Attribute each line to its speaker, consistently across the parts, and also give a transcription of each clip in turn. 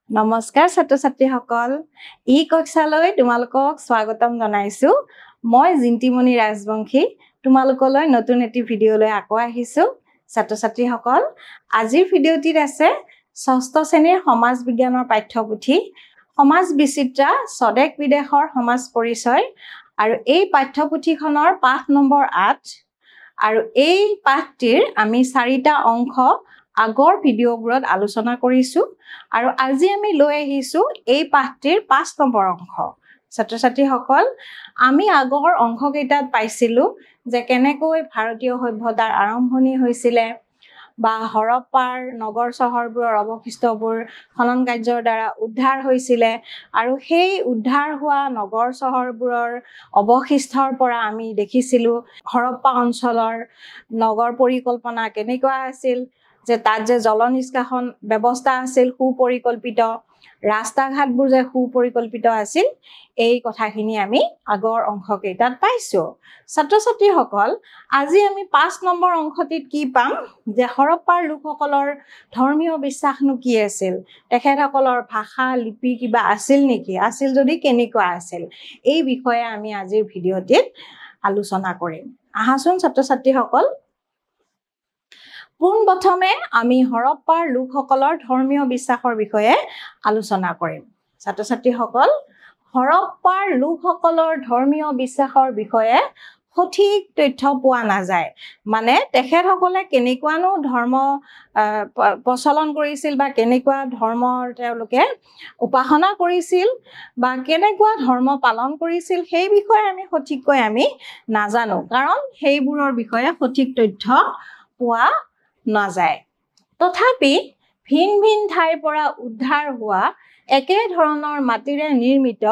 Speaker 1: নমস্কাৰ ছাত্ৰ ছাত্ৰীসকল ই কক্ষালৈ তোমালোকক স্বাগতম জনাইছো মই জিন্তিমণি ৰাজবংশী তোমালোকলৈ নতুন এটি ভিডিঅ' লৈ আকৌ আহিছো ছাত্ৰ ছাত্ৰীসকল আজিৰ ভিডিঅ'টিত আছে ষষ্ঠ শ্ৰেণীৰ সমাজ বিজ্ঞানৰ পাঠ্যপুথি সমাজ বিচিত্ৰা স্বদেশ বিদেশৰ সমাজ পৰিচয় আৰু এই পাঠ্যপুথিখনৰ পাঠ নম্বৰ 8 আৰু এই পাঠটিৰ আমি 4টা অংশ আগৰ ভিডিঅ'বোৰত আলোচনা কৰিছো আৰু আজি আমি লৈ আহিছো এই পাঠটিৰ 5 নম্বৰ অংশ ছাত্ৰ ছাত্ৰীসকল আমি আগৰ অংশকেইটাত পাইছিলো যে কেনেকৈ ভাৰতীয় সভ্যতাৰ আৰম্ভণি হৈছিল বা হৰপ্পাৰ নগৰ চহৰবোৰৰ অৱশিষ্টবোৰ খনন কাৰ্যৰ দ্বাৰা উদ্ধাৰ হৈছিল আৰু সেই উদ্ধাৰ হোৱা নগৰ চহৰবোৰৰ অৱশিষ্টৰ পৰা আমি দেখিছিলো হৰপ্পা অঞ্চলৰ নগৰ পৰিকল্পনা কেনেকুৱা আছিল যে তাত যে জল নিষ্কাশন ব্যৱস্থা আছিল সুপৰিকল্পিত ৰাস্তা ঘাটবোৰ যে সুপৰিকল্পিত আছিল এই কথাখিনি আমি আগৰ অংশকেইটাত পাইছো ছাত্ৰ ছাত্ৰীসকল আজি আমি 5 নম্বৰ অংশটিত কি পাম যে হৰপ্পাৰ লোকসকলৰ ধৰ্মীয় বিশ্বাসনো কি আছিল তেখেতসকলৰ ভাষা লিপি কিবা আছিল নেকি আছিল যদি কেনেকুৱা আছিল এই বিষয়ে আমি আজিৰ ভিডিঅ'টিত আলোচনা কৰিম আহাচোন ছাত্ৰ ছাত্ৰীসকল পোনপ্ৰথমে আমি হৰপ্পাৰ লোকসকলৰ ধৰ্মীয় বিশ্বাসৰ বিষয়ে আলোচনা কৰিম ছাত্ৰ ছাত্ৰীসকল হৰপ্পাৰ লোকসকলৰ ধৰ্মীয় বিশ্বাসৰ বিষয়ে সঠিক তথ্য পোৱা নাযায় মানে তেখেতসকলে কেনেকুৱানো ধৰ্ম প্ৰচলন কৰিছিল বা কেনেকুৱা ধৰ্মৰ তেওঁলোকে উপাসনা কৰিছিল বা কেনেকুৱা ধৰ্ম পালন কৰিছিল সেই বিষয়ে আমি সঠিককৈ আমি নাজানো কাৰণ সেইবোৰৰ বিষয়ে সঠিক তথ্য পোৱা নাযায় তথাপি ভিন ভিন ঠাইৰ পৰা উদ্ধাৰ হোৱা একে ধৰণৰ মাটিৰে নিৰ্মিত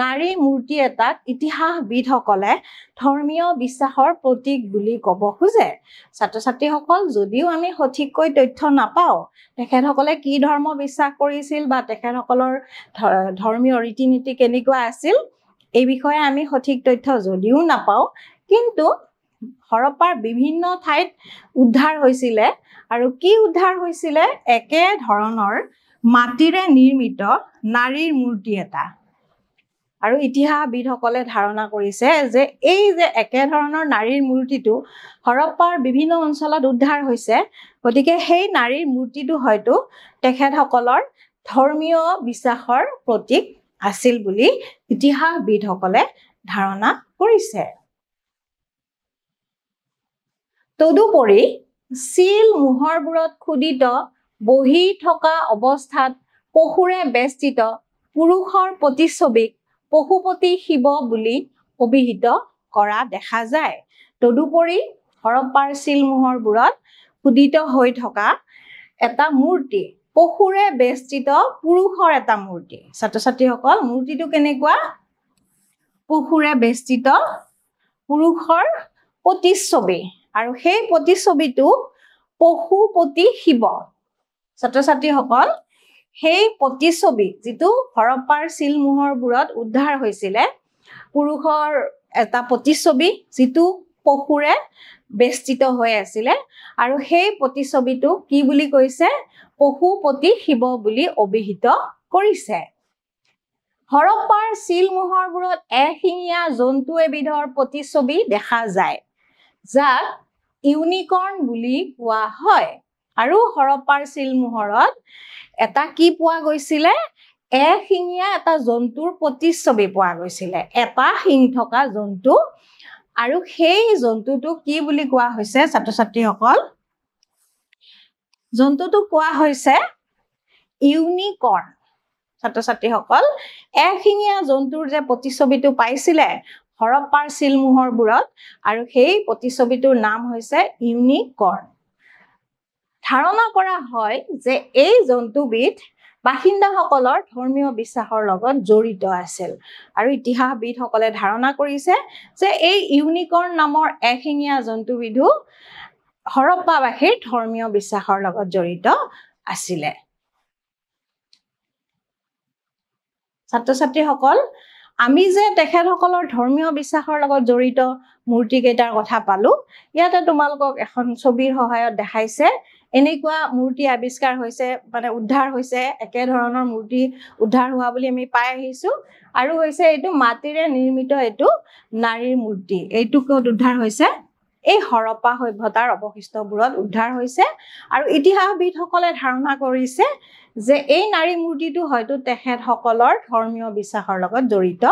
Speaker 1: নাৰী মূৰ্তি এটাক ইতিহাসবিদসকলে ধৰ্মীয় বিশ্বাসৰ প্ৰতীক বুলি ক'ব খোজে ছাত্ৰ ছাত্ৰীসকল যদিও আমি সঠিককৈ তথ্য নাপাওঁ তেখেতসকলে কি ধৰ্ম বিশ্বাস কৰিছিল বা তেখেতসকলৰ ধৰ্মীয় ৰীতি নীতি কেনেকুৱা আছিল এই বিষয়ে আমি সঠিক তথ্য যদিও নাপাওঁ কিন্তু হৰপ্পাৰ বিভিন্ন ঠাইত উদ্ধাৰ হৈছিল আৰু কি উদ্ধাৰ হৈছিল একে ধৰণৰ মাটিৰে নিৰ্মিত নাৰীৰ মূৰ্তি এটা আৰু ইতিহাসবিদসকলে ধাৰণা কৰিছে যে এই যে একে ধৰণৰ নাৰীৰ মূৰ্তিটো হৰপ্পাৰ বিভিন্ন অঞ্চলত উদ্ধাৰ হৈছে গতিকে সেই নাৰীৰ মূৰ্তিটো হয়তো তেখেতসকলৰ ধৰ্মীয় বিশ্বাসৰ প্ৰতীক আছিল বুলি ইতিহাসবিদসকলে ধাৰণা কৰিছে তদুপৰি চিল মোহৰবোৰত খোদিত বহি থকা অৱস্থাত পশুৰে বেষ্টিত পুৰুষৰ প্ৰতিচ্ছবিক পশুপতি শিৱ বুলি অভিহিত কৰা দেখা যায় তদুপৰি হৰপ্পাৰ চিল মোহৰবোৰত খোদিত হৈ থকা এটা মূৰ্তি পশুৰে বেষ্টিত পুৰুষৰ এটা মূৰ্তি ছাত্ৰ ছাত্ৰীসকল মূৰ্তিটো কেনেকুৱা পশুৰে বেষ্টিত পুৰুষৰ প্ৰতিচ্ছবি আৰু সেই প্ৰতিচ্ছবিটো পশুপতি শিৱ ছাত্ৰ ছাত্ৰীসকল সেই প্ৰতিচ্ছবি যিটো হৰপ্পাৰ চিল মোহৰবোৰত উদ্ধাৰ হৈছিল পুৰুষৰ এটা প্ৰতিচ্ছবি যিটো পশুৰে বেষ্টিত হৈ আছিল আৰু সেই প্ৰতিচ্ছবিটো কি বুলি কৈছে পশুপতি শিৱ বুলি অভিহিত কৰিছে হৰপ্পাৰ চিল মোহৰবোৰত এশিঙীয়া জন্তু এবিধৰ প্ৰতিচ্ছবি দেখা যায় যাক ইউনিকৰ্ন বুলি কোৱা হয় আৰু হৰপ্পাৰ চিল মোহৰত এটা কি পোৱা গৈছিল এশিঙীয়া এটা জন্তুৰ প্ৰতিচ্ছবি পোৱা গৈছিল এটা শিং থকা জন্তু আৰু সেই জন্তুটো কি বুলি কোৱা হৈছে ছাত্ৰ ছাত্ৰীসকল জন্তুটো কোৱা হৈছে ইউনিকৰ্ন ছাত্ৰ ছাত্ৰীসকল এশিঙীয়া জন্তুৰ যে প্ৰতিচ্ছবিটো পাইছিলে হৰপ্পাৰ চিল মোহৰবোৰত আৰু সেই প্ৰতিচ্ছবিটোৰ নাম হৈছে ইউনিকৰ্ন ধাৰণা কৰা হয় যে এই জন্তুবিধ বাসিন্দাসকলৰ ধৰ্মীয় বিশ্বাসৰ লগত জড়িত আছিল আৰু ইতিহাসবিদসকলে ধাৰণা কৰিছে যে এই ইউনিকৰ্ন নামৰ এশিঙীয়া জন্তুবিধো হৰপ্পাবাসীৰ ধৰ্মীয় বিশ্বাসৰ লগত জড়িত আছিল ছাত্ৰ ছাত্ৰীসকল আমি যে তেখেতসকলৰ ধৰ্মীয় বিশ্বাসৰ লগত জড়িত মূৰ্তি কেইটাৰ কথা পালো ইয়াতে তোমালোকক এখন ছবিৰ সহায়ত দেখাইছে এনেকুৱা মূৰ্তি আৱিষ্কাৰ হৈছে মানে উদ্ধাৰ হৈছে একে ধৰণৰ মূৰ্তি উদ্ধাৰ হোৱা বুলি আমি পাই আহিছো আৰু হৈছে এইটো মাটিৰে নিৰ্মিত এইটো নাৰীৰ মূৰ্তি এইটো ক'ত উদ্ধাৰ হৈছে এই হৰপ্পা সভ্যতাৰ অৱশিষ্টবোৰত উদ্ধাৰ হৈছে আৰু ইতিহাসবিদসকলে ধাৰণা কৰিছে যে এই নাৰী মূৰ্তিটো হয়তো তেখেতসকলৰ ধৰ্মীয় বিশ্বাসৰ লগত জড়িত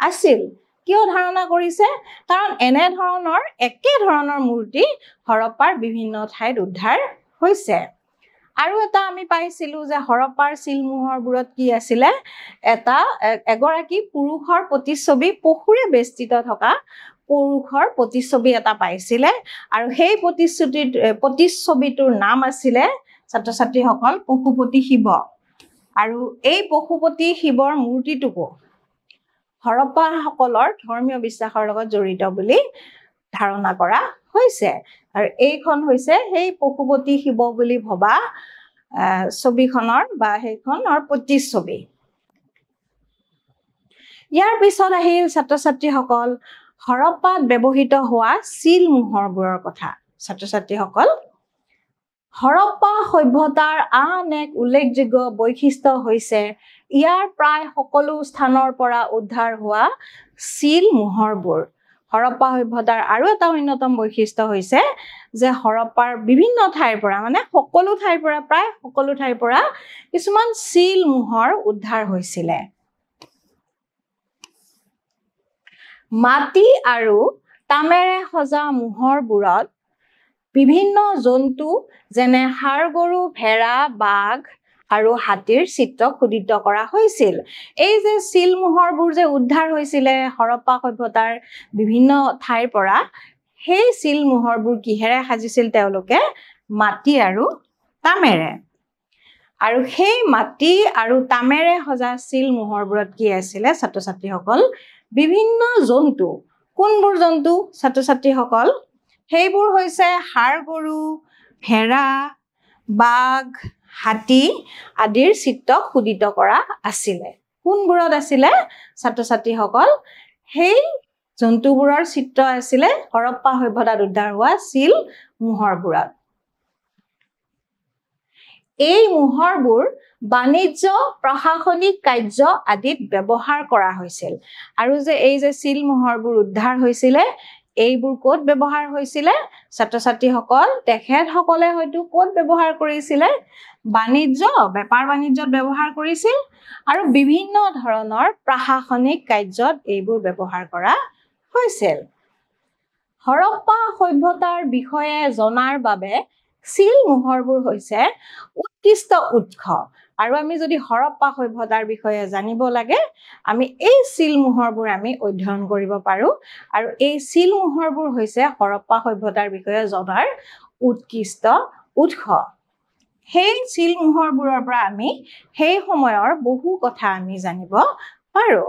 Speaker 1: আছিল কিয় ধাৰণা কৰিছে কাৰণ এনে ধৰণৰ একে ধৰণৰ মূৰ্তি হৰপ্পাৰ বিভিন্ন ঠাইত উদ্ধাৰ হৈছে আৰু এটা আমি পাইছিলো যে হৰপ্পাৰ চিলমোহৰবোৰত কি আছিলে এটা এগৰাকী পুৰুষৰ প্ৰতিচ্ছবি পশুৰে বেষ্টিত থকা পুৰুষৰ প্ৰতিচ্ছবি এটা পাইছিলে আৰু সেই প্ৰতিচ্ছবিটোৰ নাম আছিলে ছাত্ৰ ছাত্ৰীসকল পশুপতি শিৱ আৰু এই পশুপতি শিৱৰ মূৰ্তিটোকো হৰপ্পাসকলৰ ধৰ্মীয় বিশ্বাসৰ লগত জড়িত বুলি ধাৰণা কৰা হৈছে আৰু এইখন হৈছে সেই পশুপতি শিৱ বুলি ভবা ছবিখনৰ বা সেইখনৰ প্ৰতিচ্ছবি ইয়াৰ পিছত আহিল ছাত্ৰ ছাত্ৰীসকল হৰপ্পাত ব্যৱহৃত হোৱা চিলমোহৰবোৰৰ কথা ছাত্ৰ ছাত্ৰীসকল হৰপ্পা সভ্যতাৰ আন এক উল্লেখযোগ্য বৈশিষ্ট্য হৈছে ইয়াৰ প্ৰায় সকলো স্থানৰ পৰা উদ্ধাৰ হোৱা চিলমোহৰবোৰ হৰপ্পা সভ্যতাৰ আৰু এটা অন্যতম বৈশিষ্ট্য হৈছে যে হৰপ্পাৰ বিভিন্ন ঠাইৰ পৰা মানে সকলো ঠাইৰ পৰা প্ৰায় সকলো ঠাইৰ পৰা কিছুমান চিলমোহৰ উদ্ধাৰ হৈছিলে মাটি আৰু তামেৰে সজা মোহৰবোৰত বিভিন্ন জন্তু যেনে ষাঁড় গৰু ভেড়া বাঘ আৰু হাতীৰ চিত্ৰ খোদিত কৰা হৈছিল এই যে চিলমোহৰবোৰ যে উদ্ধাৰ হৈছিলে হৰপ্পা সভ্যতাৰ বিভিন্ন ঠাইৰ পৰা সেই চিলমোহৰবোৰ কিহেৰে সাজিছিল তেওঁলোকে মাটি আৰু তামেৰে আৰু সেই মাটি আৰু তামেৰে সজা চিলমোহৰবোৰত কি আছিলে ছাত্ৰ ছাত্ৰীসকল বিভিন্ন জন্তু কোনবোৰ জন্তু ছাত্ৰ ছাত্ৰীসকল সেইবোৰ হৈছে ষাঁড় গৰু ভেড়া বাঘ হাতী আদিৰ চিত্ৰ খোদিত কৰা আছিলে কোনবোৰত আছিলে ছাত্ৰ ছাত্ৰীসকল সেই জন্তুবোৰৰ চিত্ৰ আছিলে হৰপ্পা সভ্যতাত উদ্ধাৰ হোৱা চিল মোহৰবোৰত এই মোহৰবোৰ বাণিজ্য প্ৰশাসনিক কাৰ্য আদিত ব্যৱহাৰ কৰা হৈছিল আৰু যে এই যে চিল মোহৰবোৰ উদ্ধাৰ হৈছিলে এইবোৰ ক'ত ব্যৱহাৰ হৈছিলে ছাত্ৰ ছাত্ৰীসকল তেখেতসকলে হয়তো ক'ত ব্যৱহাৰ কৰিছিলে বাণিজ্য বেপাৰ বাণিজ্যত ব্যৱহাৰ কৰিছিল আৰু বিভিন্ন ধৰণৰ প্ৰশাসনিক কাৰ্যত এইবোৰ ব্যৱহাৰ কৰা হৈছিল হৰপ্পা সভ্যতাৰ বিষয়ে জনাৰ বাবে চিল মোহৰবোৰ হৈছে উৎকৃষ্ট উৎস আৰু আমি যদি হৰপ্পা সভ্যতাৰ বিষয়ে জানিব লাগে আমি এই চিল মোহৰবোৰ আমি অধ্যয়ন কৰিব পাৰো আৰু এই চিল মোহৰবোৰ হৈছে হৰপ্পা সভ্যতাৰ বিষয়ে জনাৰ উৎকৃষ্ট উৎস সেই চিল মোহৰবোৰৰ পৰা আমি সেই সময়ৰ বহু কথা আমি জানিব পাৰো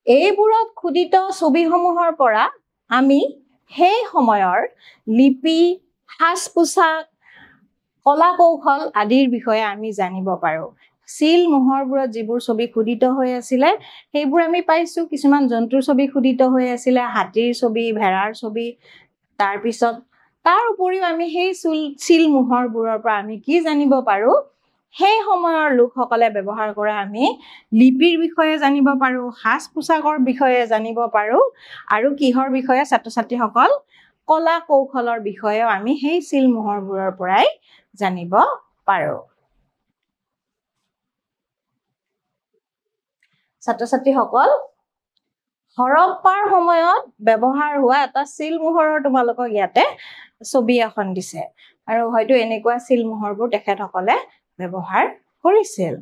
Speaker 1: এইবোৰত খোদিত ছবিসমূহৰ পৰা আমি সেই সময়ৰ লিপি সাজ পোছাক কলা কৌশল আদিৰ বিষয়ে আমি জানিব পাৰো চিল মোহৰবোৰত যিবোৰ ছবি খোদিত হৈ আছিলে সেইবোৰ আমি পাইছো কিছুমান জন্তুৰ ছবি খোদিত হৈ আছিলে হাতীৰ ছবি ভেড়াৰ ছবি তাৰ পিছত তাৰ উপৰিও আমি সেই চিল মোহৰবোৰৰ পৰা আমি কি জানিব পাৰো সেই সময়ৰ লোকসকলে ব্যৱহাৰ কৰা আমি লিপিৰ বিষয়ে জানিব পাৰো সাজ পোছাকৰ বিষয়ে জানিব পাৰো আৰু কিহৰ বিষয়ে ছাত্ৰ ছাত্ৰীসকল কলা কৌশলৰ বিষয়েও আমি সেই চিল মোহৰবোৰৰ পৰাই জানিব পাৰো ছাত্ৰ ছাত্ৰীসকল হৰপ্পাৰ সময়ত ব্যৱহাৰ হোৱা এটা চিল মোহৰৰ তোমালোকক ইয়াতে ছবি এখন দিছে আৰু হয়তো এনেকুৱা চিল মোহৰবোৰ তেখেতসকলে ব্যৱহাৰ কৰিছিল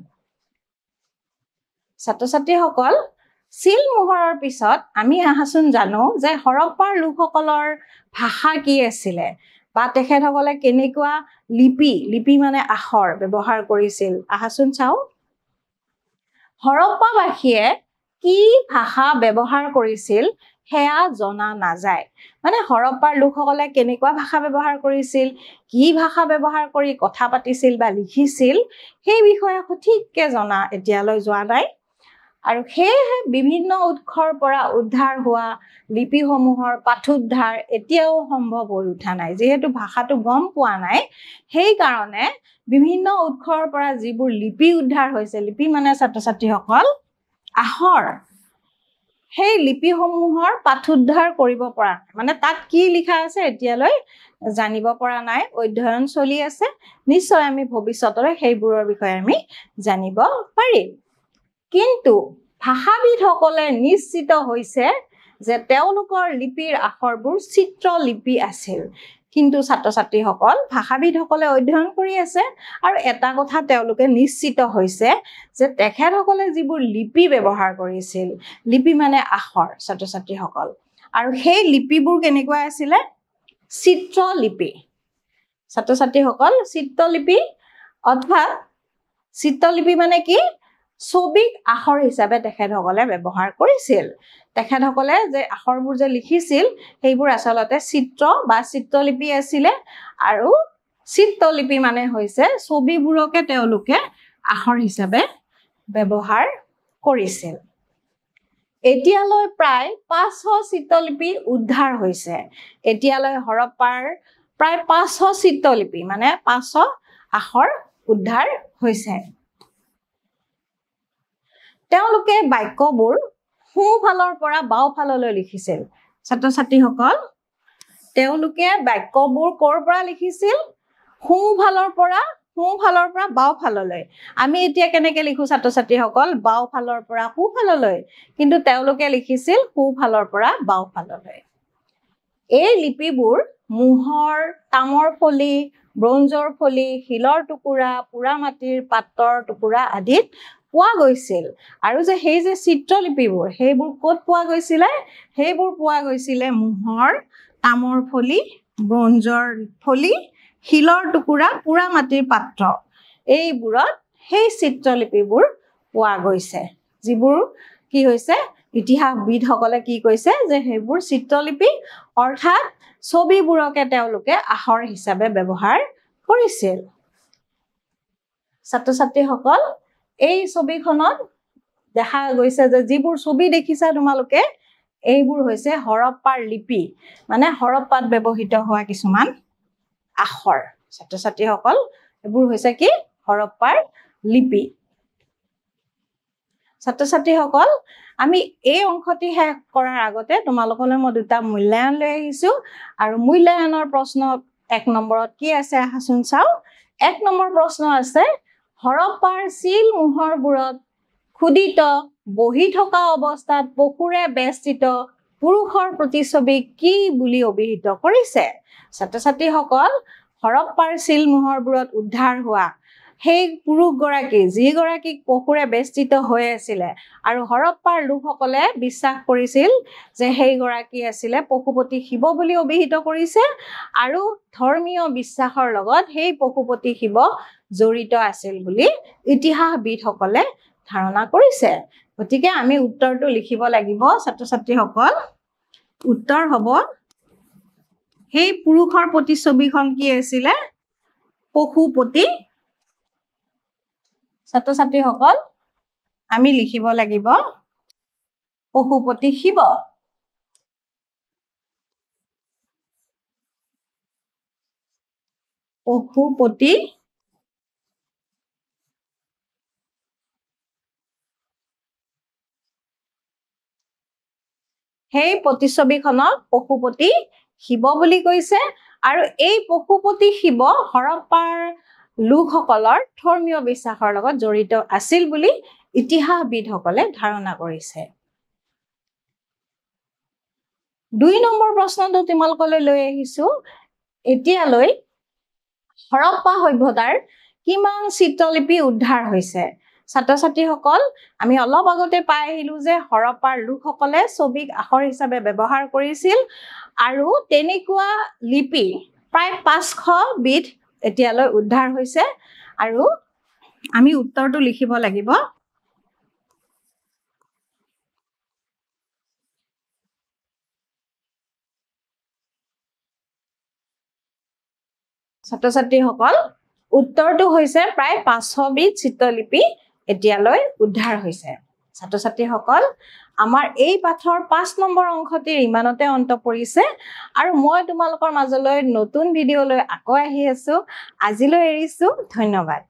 Speaker 1: ছাত্ৰ ছাত্ৰীসকল চিল মোহৰৰ পিছত আমি আহাচোন জানো যে হৰপ্পাৰ লোকসকলৰ ভাষা কি আছিলে বা তেখেতসকলে কেনেকুৱা লিপি মানে আখৰ ব্যৱহাৰ কৰিছিল আহাচোন চাও হৰপ্পাবাসীয়ে কি ভাষা ব্যৱহাৰ কৰিছিল হেয়া জনা নাযায় মানে হৰপ্পাৰ লোকসকলে কেনেকুৱা ভাষা ব্যৱহাৰ কৰিছিল কি ভাষা ব্যৱহাৰ কৰি কথা পাতিছিল বা লিখিছিল সেই বিষয়ে সঠিককৈ জনা এতিয়ালৈ যোৱা নাই আৰু সেয়েহে বিভিন্ন উৎসৰ পৰা উদ্ধাৰ হোৱা লিপিসমূহৰ পাঠোদ্ধাৰ এতিয়াও সম্ভৱ হৈ উঠা নাই যেহেতু ভাষাটো গম পোৱা নাই সেইকাৰণে বিভিন্ন উৎসৰ পৰা যিবোৰ লিপি উদ্ধাৰ হৈছে লিপি মানে ছাত্ৰ ছাত্ৰীসকল আখৰ সেই লিপিসমূহৰ পাঠোদ্ধাৰ কৰিব পৰা মানে তাত কি লিখা আছে এতিয়ালৈ জানিব পৰা নাই অধ্যয়ন চলি আছে নিশ্চয় আমি ভৱিষ্যতলৈ সেইবোৰৰ বিষয়ে আমি জানিব পাৰিম কিন্তু ভাষাবিদসকলে নিশ্চিত হৈছে যে তেওঁলোকৰ লিপিৰ আখৰবোৰ চিত্ৰলিপি আছিল কিন্তু ছাত্ৰ ছাত্ৰীসকল ভাষাবিদসকলে অধ্যয়ন কৰি আছে আৰু এটা কথা তেওঁলোকে নিশ্চিত হৈছে যে তেখেতসকলে যিবোৰ লিপি ব্যৱহাৰ কৰিছিল লিপি মানে আখৰ ছাত্ৰ ছাত্ৰীসকল আৰু সেই লিপিবোৰ কেনেকুৱা আছিলে চিত্ৰলিপি ছাত্ৰ ছাত্ৰীসকল চিত্ৰলিপি অৰ্থাৎ চিত্ৰলিপি মানে কি ছবিক আখৰ হিচাপে তেখেতসকলে ব্যৱহাৰ কৰিছিল তেখেতসকলে যে আখৰবোৰ যে লিখিছিল সেইবোৰ আচলতে চিত্ৰ বা চিত্ৰলিপি আছিলে আৰু চিত্ৰলিপি মানে হৈছে ছবিবোৰকে তেওঁলোকে আখৰ হিচাপে ব্যৱহাৰ কৰিছিল এতিয়ালৈ প্ৰায় 500 চিত্ৰলিপি উদ্ধাৰ হৈছে এতিয়ালৈ হৰপ্পাৰ প্ৰায় 500 চিত্ৰলিপি মানে 500 আখৰ উদ্ধাৰ হৈছে তেওঁলোকে বাক্যবোৰ সোঁফালৰ পৰা বাওঁফাললৈ লিখিছিল ছাত্ৰ ছাত্ৰীসকল তেওঁলোকে বাক্যবোৰ ক'ৰ পৰা লিখিছিল সোঁফালৰ পৰা বাওঁফাললৈ আমি এতিয়া কেনেকৈ লিখো ছাত্ৰ ছাত্ৰীসকল বাওঁফালৰ পৰা সোঁফাললৈ কিন্তু তেওঁলোকে লিখিছিল সোঁফালৰ পৰা বাওঁফাললৈ এই লিপিবোৰ মোহৰ তামৰ ফলি ব্ৰঞ্জৰ ফলি শিলৰ টুকুৰা পুৰা মাটিৰ পাত্ৰৰ টুকুৰা আদিত পোৱা গৈছিল আৰু যে সেই যে চিত্ৰলিপিবোৰ সেইবোৰ ক'ত পোৱা গৈছিলে সেইবোৰ পোৱা গৈছিলে মোহৰ তামৰ ফলি ব্ৰঞ্জৰ ফলি শিলৰ টুকুৰা পুৰা মাটিৰ পাত্ৰ এইবোৰত সেই চিত্ৰলিপিবোৰ পোৱা গৈছে যিবোৰ কি হৈছে ইতিহাসবিদসকলে কি কৈছে যে সেইবোৰ চিত্ৰলিপি অৰ্থাৎ ছবিবোৰকে তেওঁলোকে আখৰ হিচাপে ব্যৱহাৰ কৰিছিল ছাত্ৰ ছাত্ৰীসকল এই ছবিখনত দেখা গৈছে যে যিবোৰ ছবি দেখিছা তোমালোকে এইবোৰ হৈছে হৰপ্পাৰ লিপি মানে হৰপ্পাত ব্যৱহৃত হোৱা কিছুমান আখৰ ছাত্ৰ ছাত্ৰীসকল এইবোৰ হৈছে কি হৰপ্পাৰ লিপি ছাত্ৰ ছাত্ৰীসকল আমি এই অংশটি শেষ কৰাৰ আগতে তোমালোকলৈ মই দুটা মূল্যায়ন লৈ আহিছো আৰু মূল্যায়নৰ প্ৰশ্ন 1 নম্বৰত কি আছে আহাচোন চাও 1 নম্বৰ প্ৰশ্ন আছে হৰপ্পাৰ চিল মোহৰবোৰত খুদিত বহি থকা অৱস্থাত পশুৰে বেষ্টিত পুৰুষৰ প্ৰতিছবি কি বুলি অভিহিত কৰিছে ছাত্ৰ ছাত্ৰীসকল হৰপ্পাৰ চিল মোহৰবোৰত উদ্ধাৰ হোৱা সেই পুৰুষগৰাকী যিগৰাকীক পশুৰে বেষ্টিত হৈ আছিলে আৰু হৰপ্পাৰ লোকসকলে বিশ্বাস কৰিছিল যে সেইগৰাকী আছিলে পশুপতি শিৱ বুলি অভিহিত কৰিছে আৰু ধৰ্মীয় বিশ্বাসৰ লগত সেই পশুপতি শিৱ জড়িত আছিল বুলি ইতিহাসবিদসকলে ধাৰণা কৰিছে গতিকে আমি উত্তৰটো লিখিব লাগিব ছাত্ৰ ছাত্ৰীসকল উত্তৰ হ'ব সেই পুৰুষৰ প্ৰতিছবিখন কি আছিলে পশুপতি ছাত্ৰ ছাত্ৰীসকল আমি লিখিব লাগিব পশুপতি শিৱ পশুপতি সেই প্ৰতিছবিখনক পশুপতি শিৱ বুলি কৈছে আৰু এই পশুপতি শিৱ হৰপ্পাৰ লোকসকলৰ ধৰ্মীয় বিশ্বাসৰ লগত জড়িত আছিল বুলি ইতিহাসবিদসকলে ধাৰণা কৰিছে 2 নম্বৰ প্ৰশ্নটো তোমালোকলৈ লৈ আহিছো এতিয়ালৈ হৰপ্পা সভ্যতাৰ কিমান চিত্ৰলিপি উদ্ধাৰ হৈছে ছাত্ৰ ছাত্ৰীসকল আমি অলপ আগতে পাই আহিলো যে হৰপ্পাৰ লোকসকলে ছবিক আখৰ হিচাপে ব্যৱহাৰ কৰিছিল আৰু তেনেকুৱা লিপি প্ৰায় 500 বিধ এতিয়ালৈ উদ্ধাৰ হৈছে আৰু আমি উত্তৰটো লিখিব লাগিব ছাত্ৰ ছাত্ৰীসকল উত্তৰটো হৈছে প্ৰায় 500 বিধ চিত্ৰলিপি এতিয়ালৈ উদ্ধাৰ হৈছে ছাত্ৰ ছাত্ৰীসকল আমাৰ এই পাঠৰ 5 নম্বৰ অংশটিৰ ইমানতে অন্ত পৰিছে আৰু মই তোমালোকৰ মাজলৈ নতুন ভিডিঅ' লৈ আকৌ আহি আছো আজিলৈ এৰিছো ধন্যবাদ